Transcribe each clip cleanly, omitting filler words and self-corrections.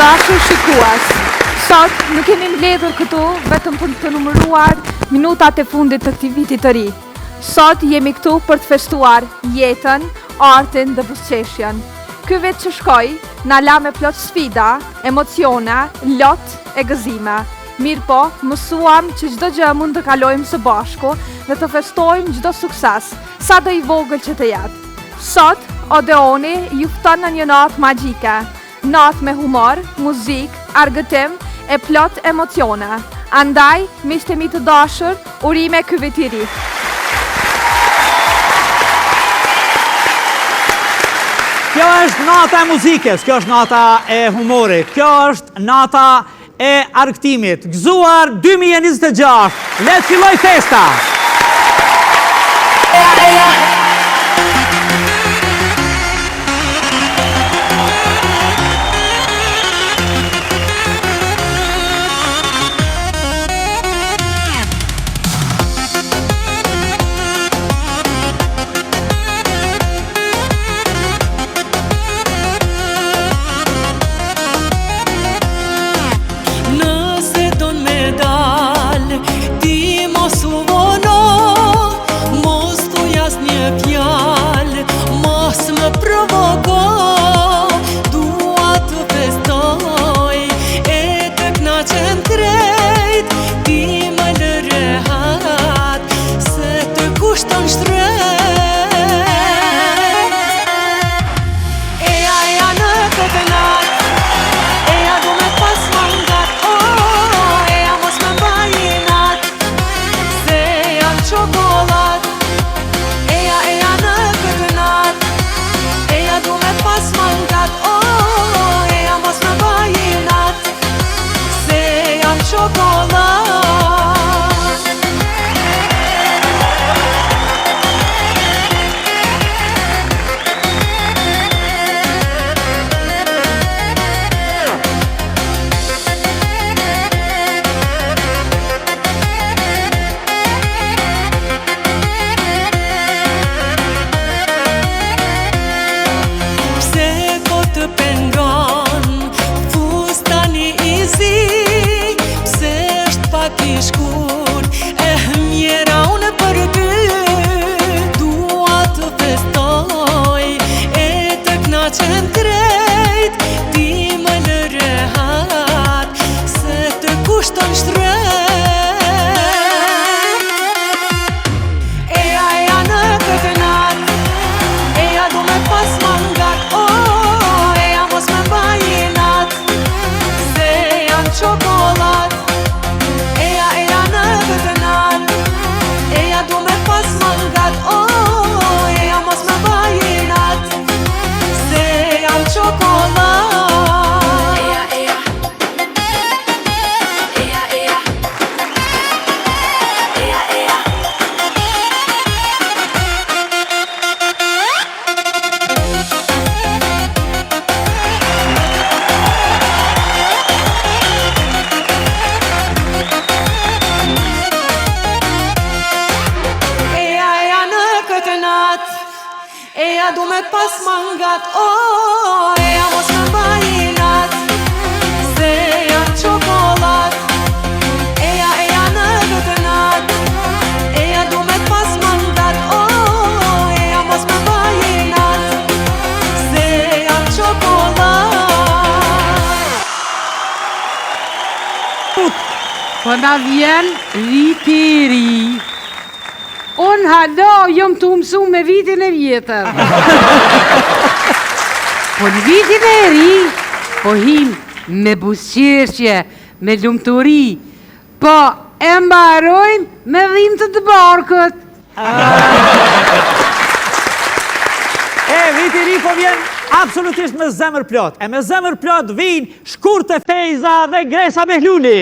dashur shikues, sot nuk kemi mbledhur këtu vetëm për të numëruar minutat e fundit të këtij viti të ri. Sot jemi këtu për të festuar jetën, artin dhe buzëqeshjen. Ky vit që shkoi na la me plot sfida, emocione, lot e gëzime. Mirë po, mësuam që çdo gjë mund të kalojmë së bashku dhe të festojmë çdo sukses, sado i vogël që të jetë. Sot, Odeoni ju fton në një natë magjike, natë me humor, muzik, argëtim e plot emocione. Andaj, miqtë e mi të dashur, urime ky vit i ri. Kjo është nata e muzikës, kjo është nata e humorit, kjo është nata e argëtimit. Gëzuar 2026, le të filloj festa! Eja du me pas mangat, eja mos me bajinat, se janë qokolat. Eja në gëtënat, eja du me pas mangat, eja mos me bajinat, se janë qokolat. Po na vjen viti i ri. Unë halo, jom të mësu me vitin e vjetër. Po në vitin e ri, po him me buzëqeshje, me lumturi, po e mbarojmë me dhimbje të barkut. Viti i ri po vjen absolutisht me zemër plot. E me zemër plot vinë Shkurtë Fejza dhe Gresa Behluli.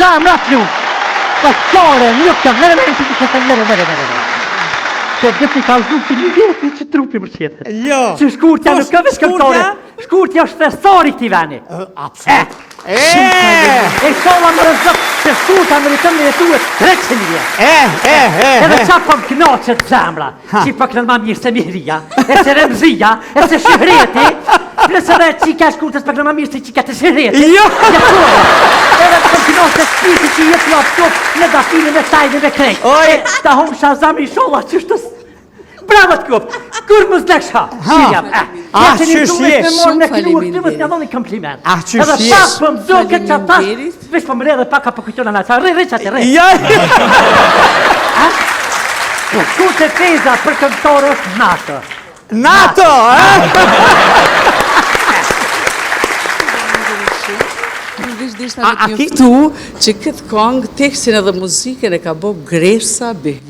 zemra plu. Pascore, nuk kam, lere. Se dhe t'i kalzu për një vjetë që trupi më qetet. Jo. Që shkurtja nuk ka vesh këmëtore. Shkurtja është thesori këti veni. Absolut. E shola më rëzët se shkurta më rritëm në jetuet 300 vjetë. Edhe qa po më knoqet zemra. Që po kënë ma mirë se miria, e se remzia, e se shihreti. Plus edhe qika shkurtës po kënë ma mirë se qika të shihreti. Jo. Edhe po më knoqet spiti që jetë jo apëtop në dafinin e tajnë dhe krejt. Ta hum shazami shola qështës. Bravo të kup, kur më zleksha, shirjam. Qysh je? Shumë faleminderit. Këtë më dhoni kompliment. Qysh je? Edhe pas për më duke që atash, vish për më re dhe paka për kujtona në ata, re që ati re. Ja. Ku të teza për këngëtorë është NATO. NATO, A këtu që këtë kongë, tekstin edhe muzikën e ka bo Gresa Behli.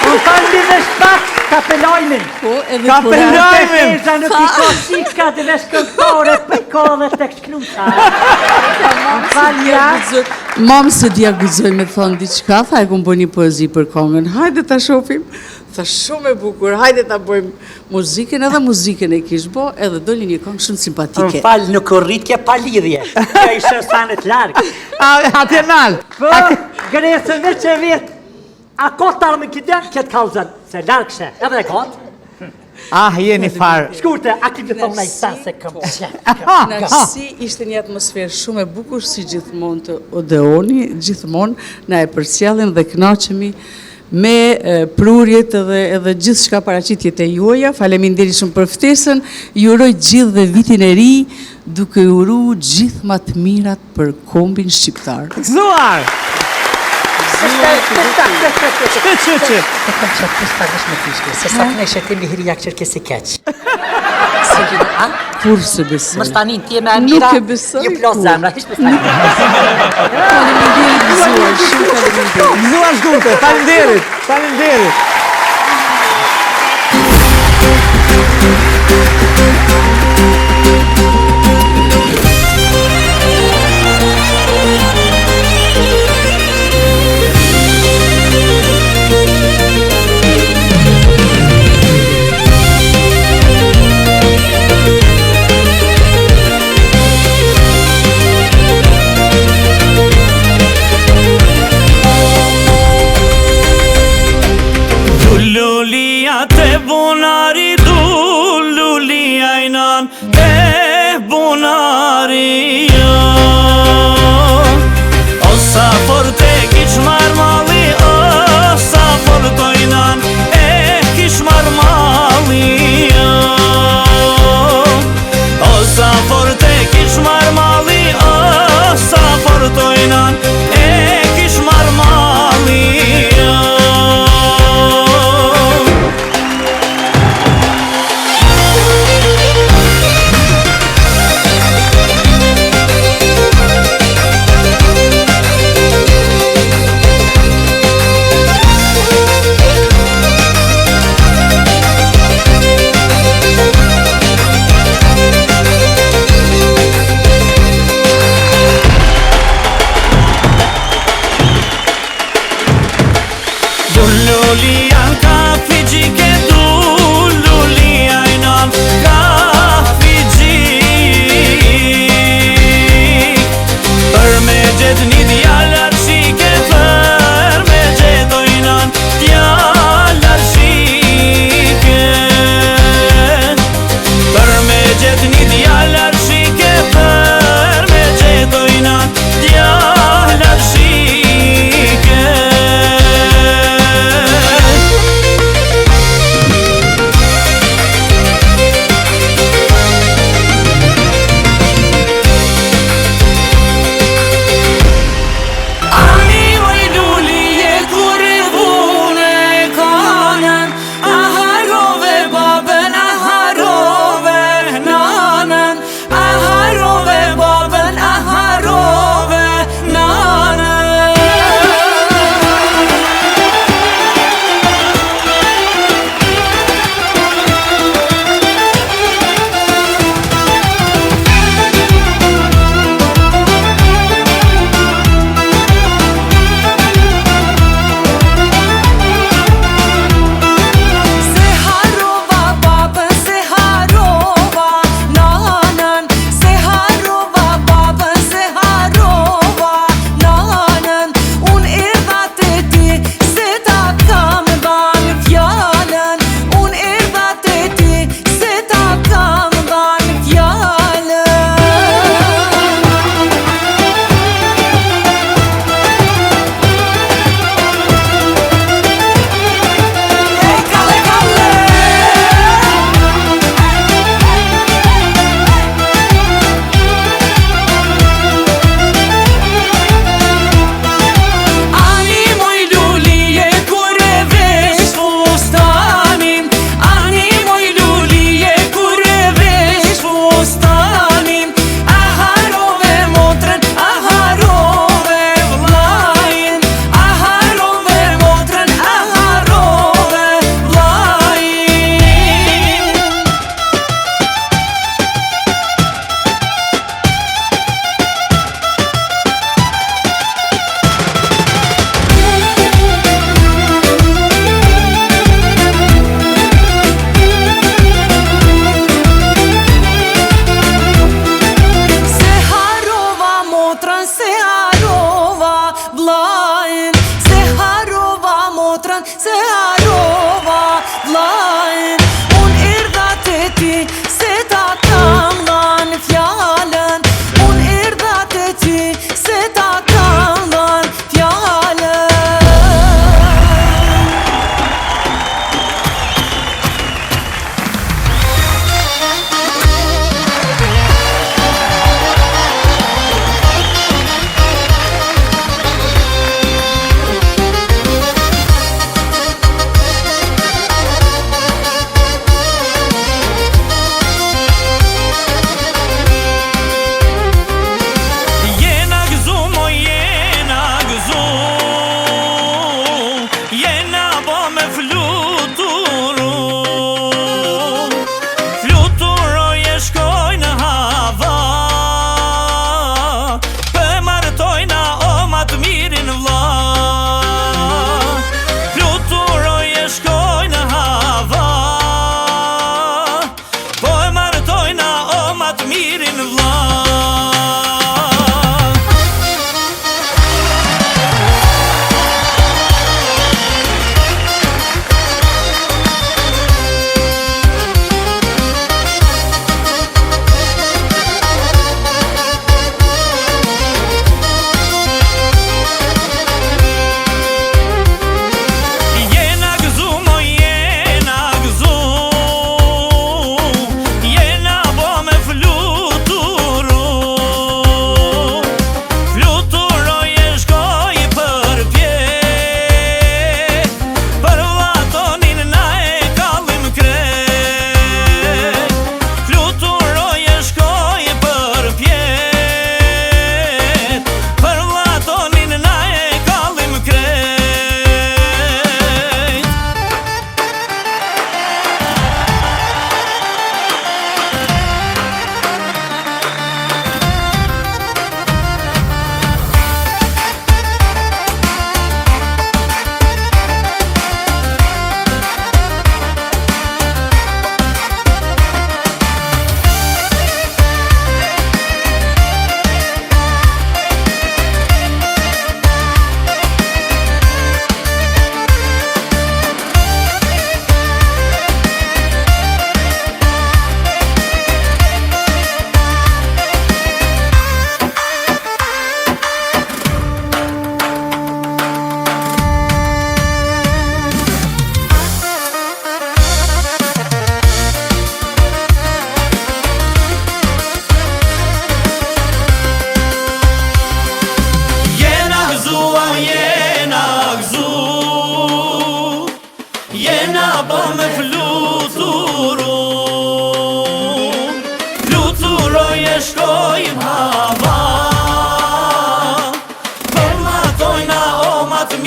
Unë falmi dhe shpak kapelojmin. Kapelojmin. Teza nuk i ka shika dhe vesh këngëtore për kodhe të kshklusa. Mamë se dia guzoj me thonë diqka, tha e kumë bo një poezi për kongën. Hajde ta shofim. Tha shumë e bukur, hajde ta bojmë muzikën, edhe muzikën e kishë bo, edhe doli një kongë shumë simpatike. Më falë nuk u rritje pa lidhje, ka ishë sanet largë. Atje nalë. Po, Gresën dhe që vjetë, a kotë talë më këtë këtë kalëzën, se largëshe, edhe e kotë. Jeni farë. Shkurte, a këtë thonë në i sa se këmë qëtë. Nësi ishte një atmosferë shumë e bukur, si gjithmonë të Odeoni, gjithmonë na e përcjellin dhe kënaqemi me prurjet edhe gjithë shka paraqitjet e juaja. Faleminderit shumë për ftesën, ju uroj gjithë dhe vitin e ri, duke uru gjithë më të mirat për kombin shqiptar. Gëzuar! Që. Se sa të neshe ti mihiri jakë qërke si keqë. Kur se besoj. Më stanin ti e me mira, Nuk e besoj. ju plos zemra, hish me stanin. Faleminderit gëzuar, shumë faleminderit. Gëzuar shkurte, faleminderit.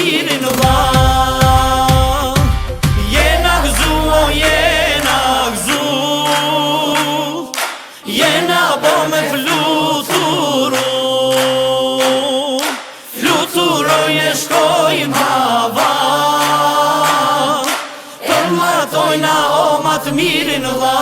mirin vlla. Jena gëzu, o jena gëzu, jena bo me fluturu. Fluturoj e shkojmë hava, përmatojna o matë mirin vlla.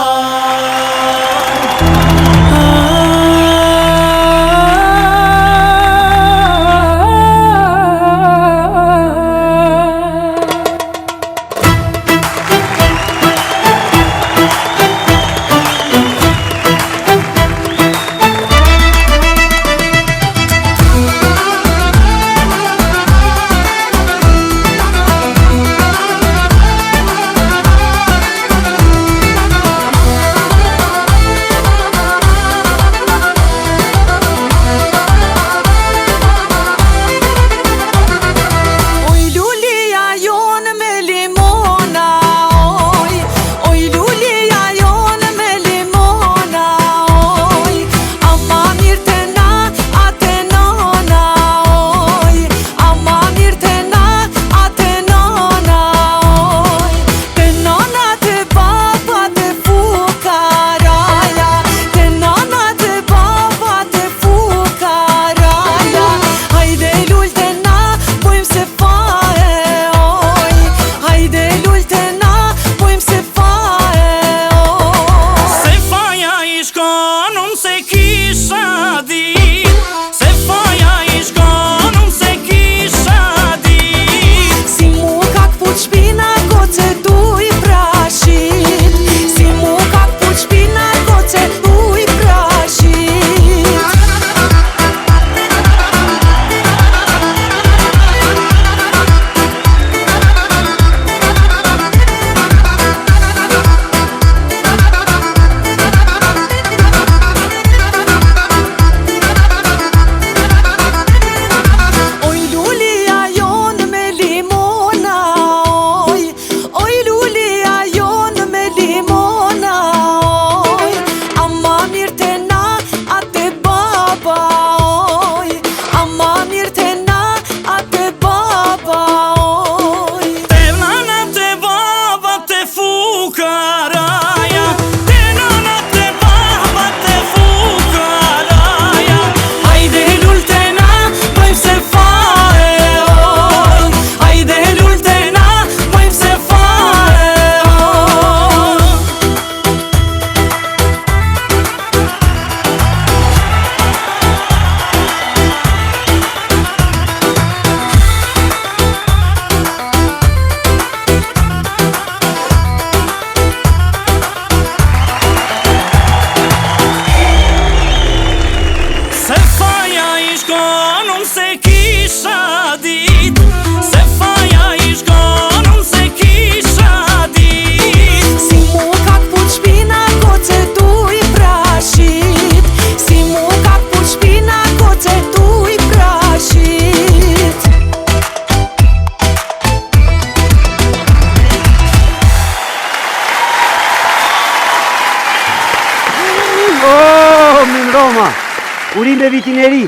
Urim e vitin e ri.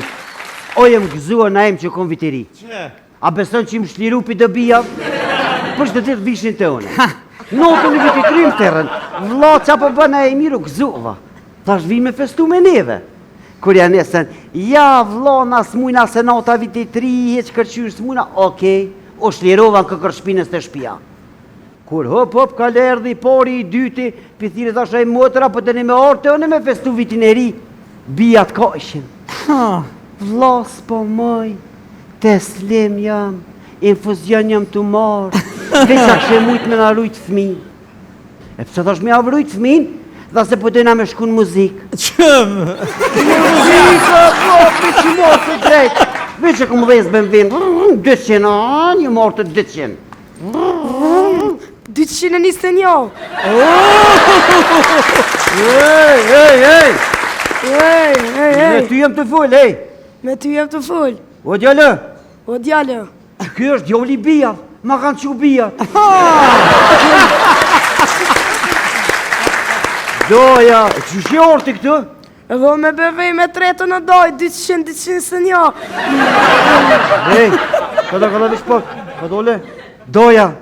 O jem gëzua na em që kom vit e ri. A beson që im shliru pi dëbija? Për shtë të të vishin të une. Notën e viti krim të rën. Vla qa po bëna e miru gëzuva. Tash vi me festu me neve. Kur janë nesën, ja vla nas mujna se nota viti tri, heq kërqyr s'mujna, okej, o shlirova në këkër shpinës të shpia. Kur hop ka lerdhi, pori i dyti, pithire thasha i motra, për të një me orte, one me festu vitin e ri. Bijat ka ishin. Vla s'po mëj, teslim jam, infuzion jam të marë, veqa kështë mujt me na rujt fmin. E pëse thash me avrujt fmin, dha se po dojna me shku në muzik. Qëm? Muzika, po, për që mos të drejt. Veqa këmë dhez bën vind, 200, një marë të 200. 221. Me ty jem të full, hej. Me ty jem të full. O djallë. O djallë. Kjo është djolli bia, ma kanë që bia. Doja, që shë orë të këtë? Edhe me bevej me tretën e doj, 200 së një. Hej, Kada vish pak. Dole. Doja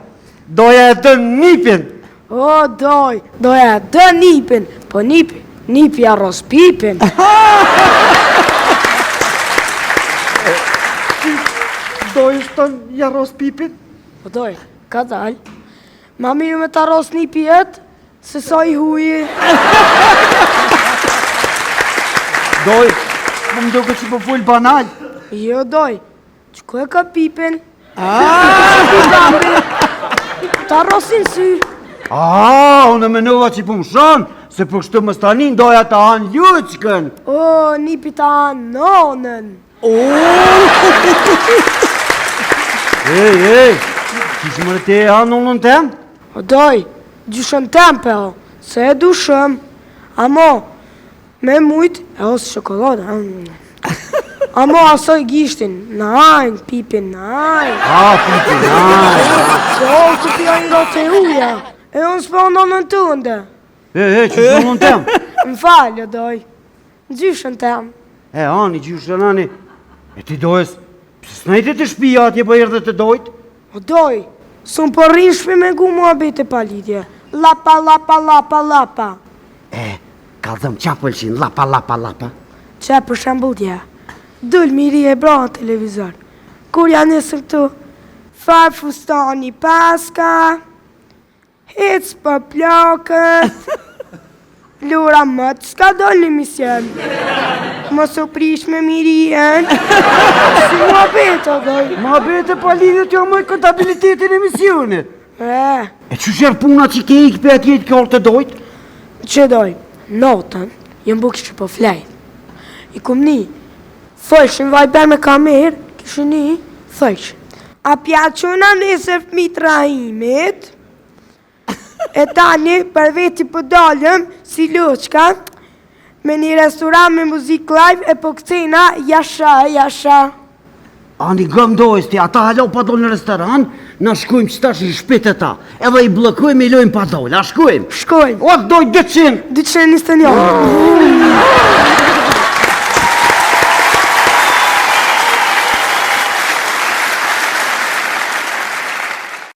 e të nipin. O, doja dë nipin. Po nipi arroz pipin. Doj është të jarros pipin? Po doj, ka dal. Ma mirë me të arroz nipi jetë, se sa i huji. Doj, më duke që po full banal. Jo, doj, që ku e ka pipin? Të arrosin sy. Unë menova që po më shanë, se për kështu më stanin doja të anë ljuqkën. O, nipi të anë nonën. Ej, që më rëte e anë nonën tem? O, doj, gjyshën tempe, o, se e dushëm. Amo, me mujt e osë shokolada. Amo, asoj gishtin, najnë, pipin, najnë. Pipin, najnë. Se o, që pja një do të uja, e unë s'po nonën të ndë. Që nonën tem? Më falë, o, doj, gjyshën tem. Ani, gjyshën, ani. E ti dojës, pësë s'najte të shpia atje për erdhe të dojt? O, doj, s'un për rinë shpi me gu mua bete pa lidje. Lapa, lapa, lapa, lapa. Kalzëm qa pëlqin, lapa. Që për shambull dje, dull miri e bra në televizor. Kur janë nësër këtu, farë fustani paska, hec për plakët, lura mëtë s'ka dollë në mision. Mos u prish me mirien, si mua bete, doj. Ma bete pa lidhe të jo mëj kontabilitetin e misionit. E që shërë puna që ke ikë për atjet kërë të dojt? që doj, notën, jëmë bu kështë po flejt. I kum ni, thëshin vaj ber me kamerë, kështë ni, thëshin. A pjaqona nëse fmit Rahimit, e tani për veti për dalëm, si Luçka, me një restoran me muzik live e po këcina, jasha. Ani gëm dojës ti, ata halo pa do në restoran, na shkojmë që tash i shpit e ta, edhe i blokojmë i lojmë pa dole, a shkojmë? Shkojmë. O, doj 200! 221.